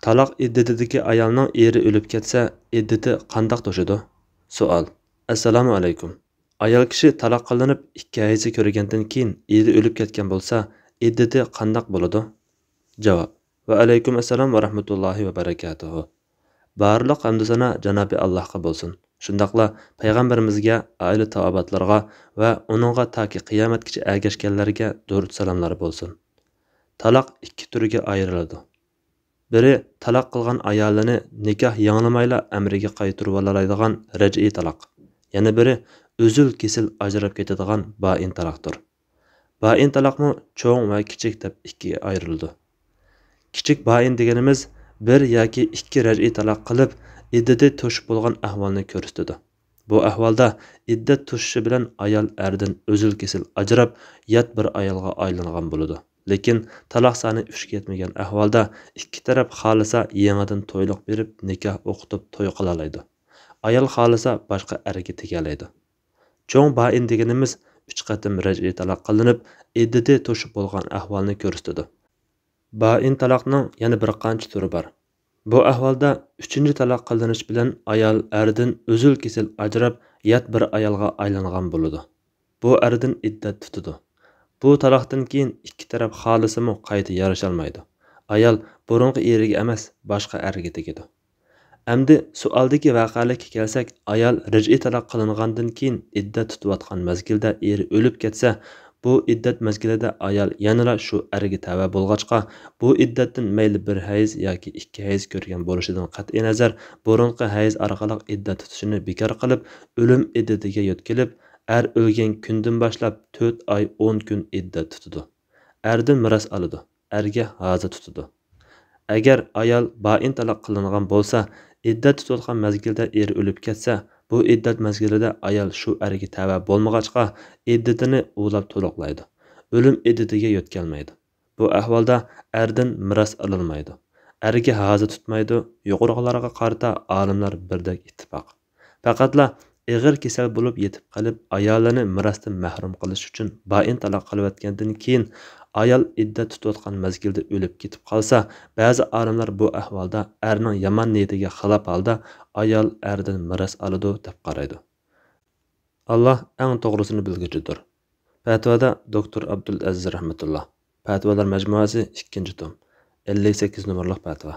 Taloq iddatidagi ayolning eri o'lib ketsa, iddati qandoq to'shidi? Savol. Assalomu alaykum. Ayol kishi taloq qilinib, 2 hayzi ko'rgandan keyin eri o'lib ketgan bo'lsa, iddati qandoq bo'ladi? Javob. Va alaykum assalom va rahmatullohi va barakatuh. Barliq hamd sana Janobi Allohga bo'lsin. Shundaqla payg'ambarimizga, oila taobatlarga va uningga toki qiyomatgacha ergashganlarga durud salomlar bo'lsin. Taloq 2 turga ayriladi. Biri taloq qilgan ayolini nikoh yangilamayla amriga qaytarib oladigan raj'iy taloq. Yana biri uzul kesil ajrab ketadigan bain taloqdir. Bain taloqmi cho'ng va kichik deb 2 ga ayriladi. Kichik bain deganimiz 1 yoki 2 raj'iy taloq qilib, iddati to'shib bo'lgan ahvolni ko'rsatadi. Bu ahvolda iddat to'shishi bilan ayol erdan uzul kesil ajrab yat bir ayolga aylangan bo'ladi. Lekin taloq soni 3 ga yetmagan ahvolda ikki taraf xolisa yangidan to'yliq berib nikoh o'qitib to'y qila oladi. Ayol xolisa boshqa erga tegalaydi. Cho'ng bain deganimiz 3 qatim raj'iy taloq qilinib, iddati to'shib bo'lgan ahvolni ko'rsatadi. Bain taloqning yana bir qancha turi bor. Bu ahvolda 3-chi taloq qilinish bilan ayol erdan uzul kesil ajrab yat bir ayolga aylangan bo'ladi. Bu erdan iddat tutadi. Bu taloqdan keyin ikki taraf xolisimi qayta yarasholmaydi. Ayol burungi eriga emas, boshqa erga tegadi. Endi suoldagi voqealikka kelsak, ayol raj'iy taloq qilingandan keyin iddat tutayotgan mezgilda eri o'lib ketsa, bu iddat mezgilida ayol yanada shu erga tava bo'lg'achqa, bu iddatdan mayli bir hayz yoki 2 hayz ko'rgan bo'lishidan qat'iy nazar, burungi hayz orqali iddat tutishini bekor qilib, o'lim iddatiga yo'tkilib, er o'lgan kundan boshlab 4 oy 10 kun iddat tutadi. Erdan miros oladi, erga hozir tutadi. Agar ayol bain taloq qilingan bo'lsa, iddat tutilgan mezgilda er o'lib ketsa, bu iddat mezgilida ayol shu erga tava bo'lmag'achqa iddatini ulab to'liqlaydi. O'lim iddatiga yo'tkalmaydi. Bu ahvolda erdan miros olinmaydi. Erga hozir tutmaydi. Yuqorilarga qarata olimlar birdek ittifoq. Faqatla ig'ir kasal bo'lib yetib qolib, ayolini mirosdan mahrum qilish uchun bain taloq qilayotgandan keyin ayol iddat tutayotgan mezgilda o'lib ketib qolsa, ba'zi olimlar bu ahvolda erning yomon niyatiga xilof holda ayol erdan miros oladi deb qaraydi. Alloh eng to'g'risini bilguchidir. Fatvoda doktor Abdul Aziz rahmatulloh. Fatvolar majmuasi 2-tom. 58 nomerlik fatvo.